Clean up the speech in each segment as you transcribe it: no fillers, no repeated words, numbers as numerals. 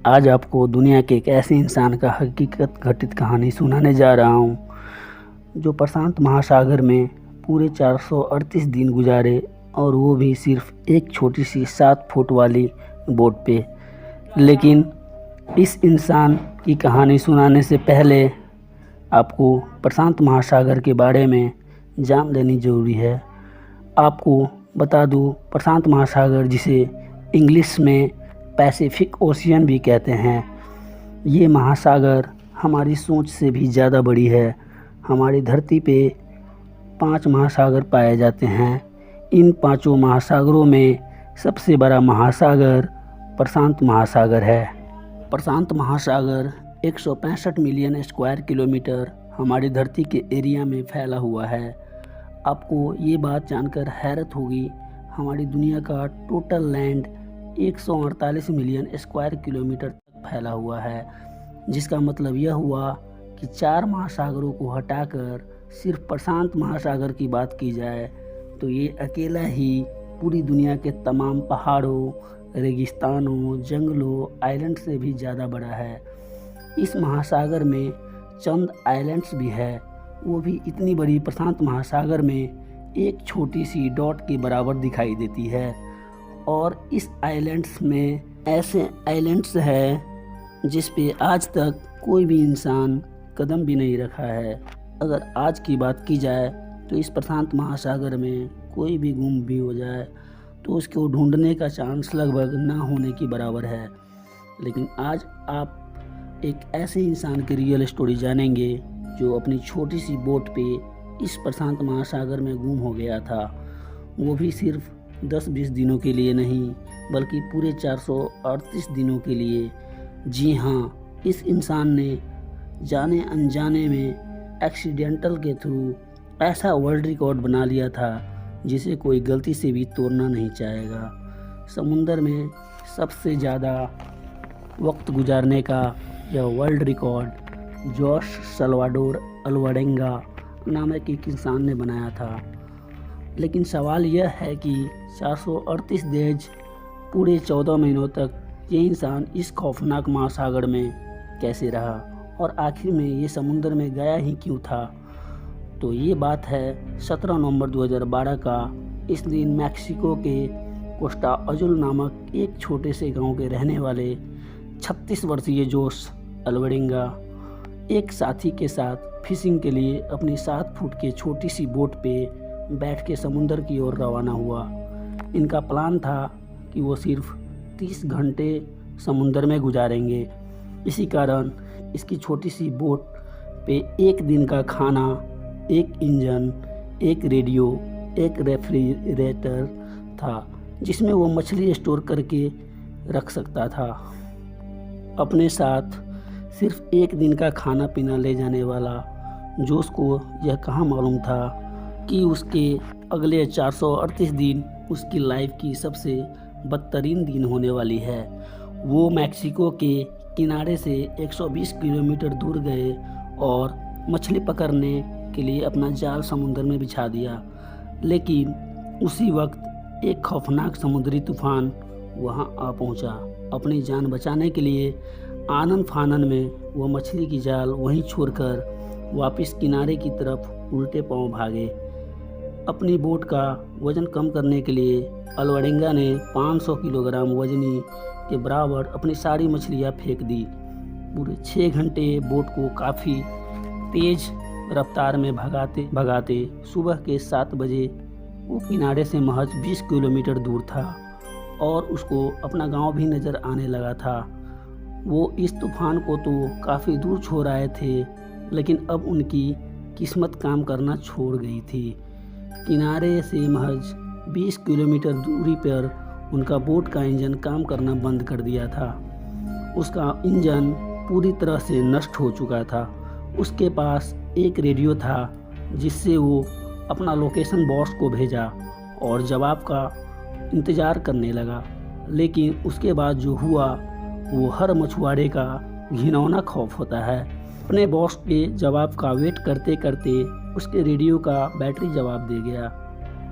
आज आपको दुनिया के एक ऐसे इंसान का हकीकत घटित कहानी सुनाने जा रहा हूँ जो प्रशांत महासागर में पूरे 438 दिन गुजारे, और वो भी सिर्फ एक छोटी सी 7 फुट वाली बोट पे। लेकिन इस इंसान की कहानी सुनाने से पहले आपको प्रशांत महासागर के बारे में जान लेनी ज़रूरी है। आपको बता दूँ, प्रशांत महासागर, जिसे इंग्लिश में पैसिफिक ओशियन भी कहते हैं, ये महासागर हमारी सोच से भी ज़्यादा बड़ी है। हमारी धरती पे 5 महासागर पाए जाते हैं। इन 5 महासागरों में सबसे बड़ा महासागर प्रशांत महासागर है। प्रशांत महासागर 165 मिलियन स्क्वायर किलोमीटर हमारी धरती के एरिया में फैला हुआ है। आपको ये बात जानकर हैरत होगी, हमारी दुनिया का total land 148 million square kilometre तक फैला हुआ है, जिसका मतलब यह हुआ कि 4 महासागरों को हटाकर सिर्फ प्रशांत महासागर की बात की जाए तो ये अकेला ही पूरी दुनिया के तमाम पहाड़ों, रेगिस्तानों, जंगलों, आइलैंड से भी ज़्यादा बड़ा है। इस महासागर में चंद आइलैंड्स भी है, वो भी इतनी बड़ी प्रशांत महासागर में एक छोटी सी डॉट के बराबर दिखाई देती है। और इस आइलैंड्स में ऐसे आइलैंड्स है जिस पे आज तक कोई भी इंसान कदम भी नहीं रखा है। अगर आज की बात की जाए तो इस प्रशांत महासागर में कोई भी गुम भी हो जाए तो उसको ढूंढने का चांस लगभग ना होने की बराबर है। लेकिन आज आप एक ऐसे इंसान की रियल स्टोरी जानेंगे जो अपनी छोटी सी बोट पे इस प्रशांत महासागर में गुम हो गया था, वो भी सिर्फ 10-20 दिनों के लिए नहीं, बल्कि पूरे 438 दिनों के लिए। जी हाँ, इस इंसान ने जाने अनजाने में एक्सीडेंटल के थ्रू ऐसा वर्ल्ड रिकॉर्ड बना लिया था जिसे कोई गलती से भी तोड़ना नहीं चाहेगा। समुंदर में सबसे ज़्यादा वक्त गुजारने का यह वर्ल्ड रिकॉर्ड जोश सल्वाडोर अल्वाडेंगा नामक एक इंसान ने बनाया था। लेकिन सवाल यह है कि 438 डेज, पूरे 14 महीनों तक ये इंसान इस खौफनाक महासागर में कैसे रहा, और आखिर में ये समुंदर में गया ही क्यों था। तो ये बात है 17 नवंबर 2012 का। इस दिन मैक्सिको के कोस्टा अजुल नामक एक छोटे से गांव के रहने वाले 36 वर्षीय जोश अल्वाडेंगा एक साथी के साथ फिशिंग के लिए अपनी 7 फुट की छोटी सी बोट पे बैठ के समुंदर की ओर रवाना हुआ। इनका प्लान था कि वो सिर्फ 30 घंटे समुंदर में गुजारेंगे। इसी कारण इसकी छोटी सी बोट पे एक दिन का खाना, एक इंजन, एक रेडियो, एक रेफ्रिजरेटर था जिसमें वो मछली स्टोर करके रख सकता था। अपने साथ सिर्फ एक दिन का खाना पीना ले जाने वाला जोश को यह कहाँ मालूम था कि उसके अगले 438 दिन उसकी लाइफ की सबसे बदतरीन दिन होने वाली है। वो मैक्सिको के किनारे से 120 किलोमीटर दूर गए और मछली पकड़ने के लिए अपना जाल समुद्र में बिछा दिया। लेकिन उसी वक्त एक खौफनाक समुद्री तूफान वहां आ पहुंचा। अपनी जान बचाने के लिए आनन फानन में वो मछली की जाल वहीं छोड़कर वापस किनारे की तरफ उल्टे पांव भागे। अपनी बोट का वज़न कम करने के लिए अल्वाडेंगा ने 500 किलोग्राम वजनी के बराबर अपनी सारी मछलियां फेंक दी। पूरे 6 घंटे बोट को काफ़ी तेज़ रफ्तार में भगाते भगाते सुबह के 7 बजे वो किनारे से महज 20 किलोमीटर दूर था और उसको अपना गांव भी नज़र आने लगा था। वो इस तूफान को तो काफ़ी दूर छोड़ आए थे, लेकिन अब उनकी किस्मत काम करना छोड़ गई थी। किनारे से महज 20 किलोमीटर दूरी पर उनका बोट का इंजन काम करना बंद कर दिया था। उसका इंजन पूरी तरह से नष्ट हो चुका था। उसके पास एक रेडियो था जिससे वो अपना लोकेशन बॉस को भेजा और जवाब का इंतज़ार करने लगा। लेकिन उसके बाद जो हुआ वो हर मछुआरे का घिनौना खौफ होता है। अपने बॉस के जवाब का वेट करते करते उसके रेडियो का बैटरी जवाब दे गया।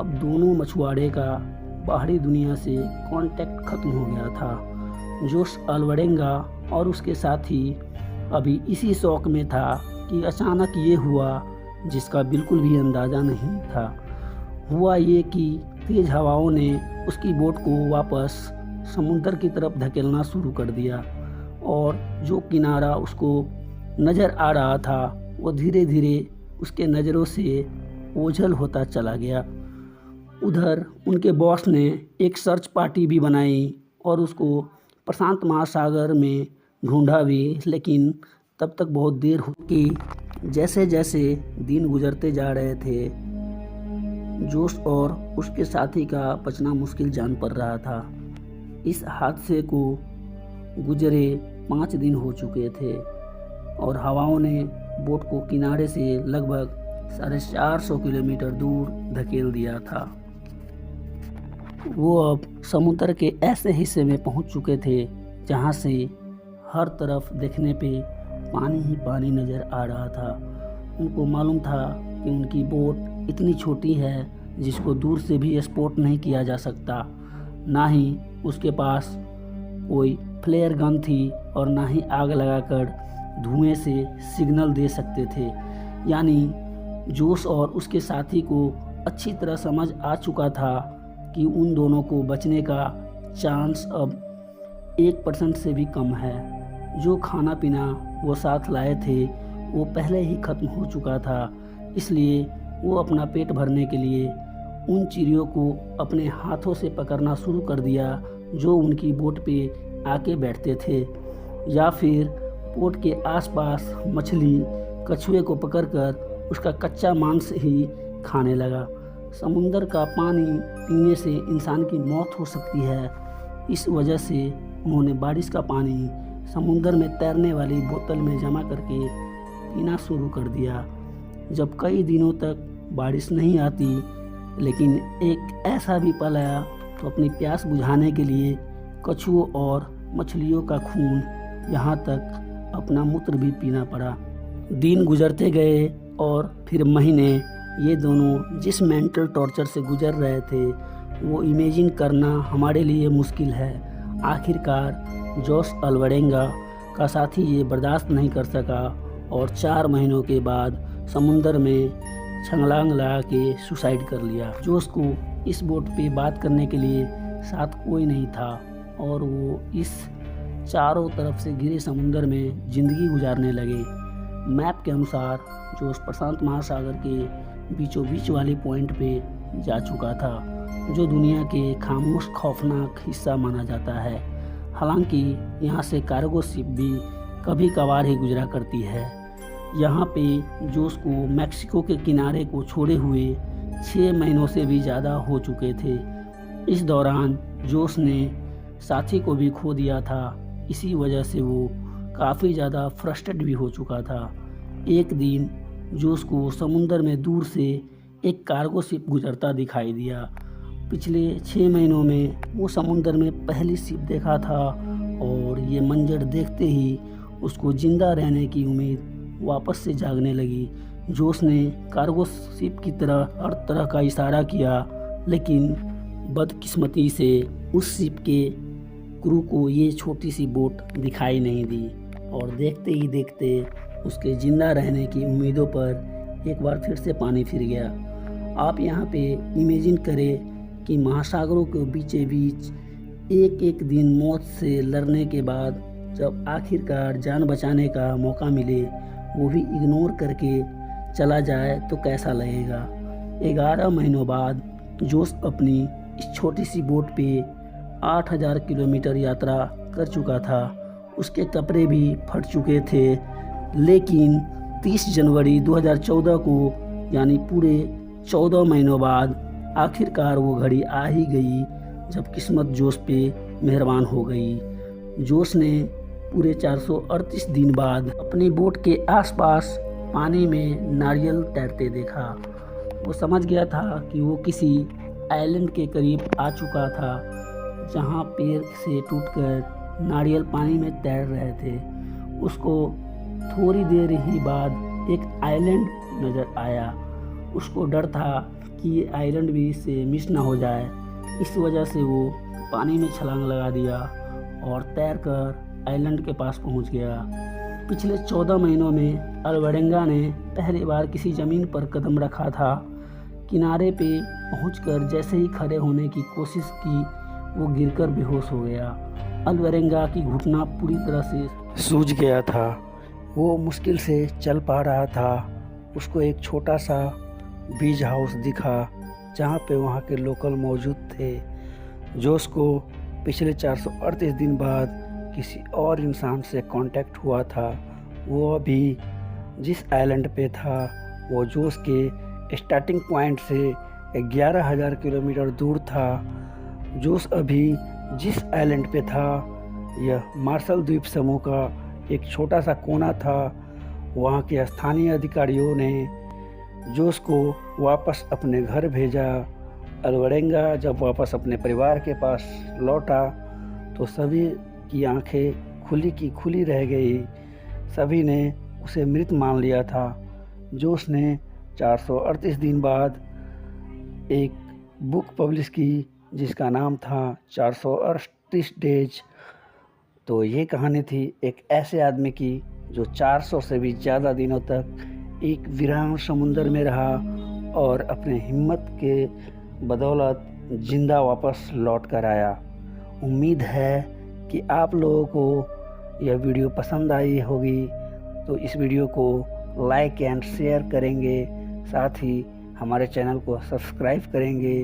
अब दोनों मछुआरे का बाहरी दुनिया से कांटेक्ट खत्म हो गया था। जोश अल्वाडेंगा और उसके साथ ही अभी इसी शौक में था कि अचानक ये हुआ जिसका बिल्कुल भी अंदाज़ा नहीं था। हुआ ये कि तेज़ हवाओं ने उसकी बोट को वापस समुंदर की तरफ धकेलना शुरू कर दिया और जो किनारा उसको नज़र आ रहा था वो धीरे धीरे उसके नज़रों से ओझल होता चला गया। उधर उनके बॉस ने एक सर्च पार्टी भी बनाई और उसको प्रशांत महासागर में ढूंढा भी, लेकिन तब तक बहुत देर हो कि जैसे जैसे दिन गुजरते जा रहे थे जोश और उसके साथी का बचना मुश्किल जान पड़ रहा था। इस हादसे को गुजरे 5 दिन हो चुके थे और हवाओं ने बोट को किनारे से लगभग 450 किलोमीटर दूर धकेल दिया था। वो अब समुद्र के ऐसे हिस्से में पहुंच चुके थे जहां से हर तरफ देखने पे पानी ही पानी नज़र आ रहा था। उनको मालूम था कि उनकी बोट इतनी छोटी है जिसको दूर से भी स्पॉट नहीं किया जा सकता, ना ही उसके पास कोई फ्लेयर गन थी और ना ही आग लगाकर धुएं से सिग्नल दे सकते थे। यानी जोश और उसके साथी को अच्छी तरह समझ आ चुका था कि उन दोनों को बचने का चांस अब 1% से भी कम है। जो खाना पीना वो साथ लाए थे वो पहले ही ख़त्म हो चुका था, इसलिए वो अपना पेट भरने के लिए उन चिड़ियों को अपने हाथों से पकड़ना शुरू कर दिया जो उनकी बोट पे आके बैठते थे, या फिर बोट के आसपास मछली कछुए को पकड़कर उसका कच्चा मांस ही खाने लगा। समुंदर का पानी पीने से इंसान की मौत हो सकती है, इस वजह से उन्होंने बारिश का पानी समुंदर में तैरने वाली बोतल में जमा करके पीना शुरू कर दिया। जब कई दिनों तक बारिश नहीं आती, लेकिन एक ऐसा भी पल आया तो अपनी प्यास बुझाने के लिए कछुओं और मछलियों का खून, यहाँ तक अपना मूत्र भी पीना पड़ा। दिन गुजरते गए और फिर महीने। ये दोनों जिस मेंटल टॉर्चर से गुजर रहे थे वो इमेजिन करना हमारे लिए मुश्किल है। आखिरकार जोश अल्वारेंगा का साथी ये बर्दाश्त नहीं कर सका और 4 महीनों के बाद समुंदर में छलांग लगा के सुसाइड कर लिया। जोश को इस बोट पे बात करने के लिए साथ कोई नहीं था और वो इस चारों तरफ से घिरे समुंदर में ज़िंदगी गुजारने लगे। मैप के अनुसार जोश प्रशांत महासागर के बीचों बीच वाले पॉइंट पे जा चुका था, जो दुनिया के खामोश खौफनाक हिस्सा माना जाता है। हालांकि यहाँ से कार्गो शिप भी कभी कभार ही गुजरा करती है। यहाँ पे जोश को मैक्सिको के किनारे को छोड़े हुए 6 महीनों से भी ज़्यादा हो चुके थे। इस दौरान जोश ने साथी को भी खो दिया था, इसी वजह से वो काफ़ी ज़्यादा फ्रस्ट्रेट भी हो चुका था। एक दिन जोश को समुंदर में दूर से एक कार्गो शिप गुजरता दिखाई दिया। पिछले 6 महीनों में वो समुंदर में पहली शिप देखा था और ये मंजर देखते ही उसको जिंदा रहने की उम्मीद वापस से जागने लगी। जोश ने कार्गो शिप की तरह हर तरह का इशारा किया, लेकिन बदकिस्मती से उस शिप के क्रू को ये छोटी सी बोट दिखाई नहीं दी और देखते ही देखते उसके ज़िंदा रहने की उम्मीदों पर एक बार फिर से पानी फिर गया। आप यहाँ पे इमेजिन करें कि महासागरों के बीचे बीच एक एक दिन मौत से लड़ने के बाद जब आखिरकार जान बचाने का मौका मिले, वो भी इग्नोर करके चला जाए तो कैसा लगेगा। 11 महीनों बाद जोश अपनी इस छोटी सी बोट पे 8000 किलोमीटर यात्रा कर चुका था। उसके कपड़े भी फट चुके थे, लेकिन 30 जनवरी 2014 को, यानी पूरे 14 महीनों बाद आखिरकार वो घड़ी आ ही गई जब किस्मत जोश पे मेहरबान हो गई। जोश ने पूरे 438 दिन बाद अपनी बोट के आसपास पानी में नारियल तैरते देखा। वो समझ गया था कि वो किसी आइलैंड के करीब आ चुका था जहाँ पेड़ से टूटकर नारियल पानी में तैर रहे थे। उसको थोड़ी देर ही बाद एक आइलैंड नज़र आया। उसको डर था कि ये आइलैंड भी इससे मिस ना हो जाए, इस वजह से वो पानी में छलांग लगा दिया और तैरकर आइलैंड के पास पहुंच गया। पिछले 14 महीनों में अल्वारेंगा ने पहली बार किसी ज़मीन पर कदम रखा था। किनारे पे पहुंचकर जैसे ही खड़े होने की कोशिश की, वो गिरकर बेहोश हो गया। अल्वारेंगा की घुटना पूरी तरह से सूज गया था। वो मुश्किल से चल पा रहा था। उसको एक छोटा सा बीच हाउस दिखा जहाँ पे वहाँ के लोकल मौजूद थे। जोश को पिछले 438 दिन बाद किसी और इंसान से कांटेक्ट हुआ था। वो अभी जिस आइलैंड पे था वो जोश के स्टार्टिंग पॉइंट से 11,000 किलोमीटर दूर था। जोश अभी जिस आइलैंड पे था यह मार्शल द्वीप समूह का एक छोटा सा कोना था। वहाँ के स्थानीय अधिकारियों ने जोश को वापस अपने घर भेजा। अल्वारेंगा जब वापस अपने परिवार के पास लौटा तो सभी की आंखें खुली की खुली रह गई। सभी ने उसे मृत मान लिया था। जोश ने 438 दिन बाद एक बुक पब्लिश की जिसका नाम था 438 डेज। तो ये कहानी थी एक ऐसे आदमी की जो 400 से भी ज़्यादा दिनों तक एक वीरान समुंदर में रहा और अपने हिम्मत के बदौलत जिंदा वापस लौट कर आया। उम्मीद है कि आप लोगों को यह वीडियो पसंद आई होगी, तो इस वीडियो को लाइक एंड शेयर करेंगे, साथ ही हमारे चैनल को सब्सक्राइब करेंगे,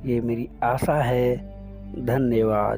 ये मेरी आशा है। धन्यवाद।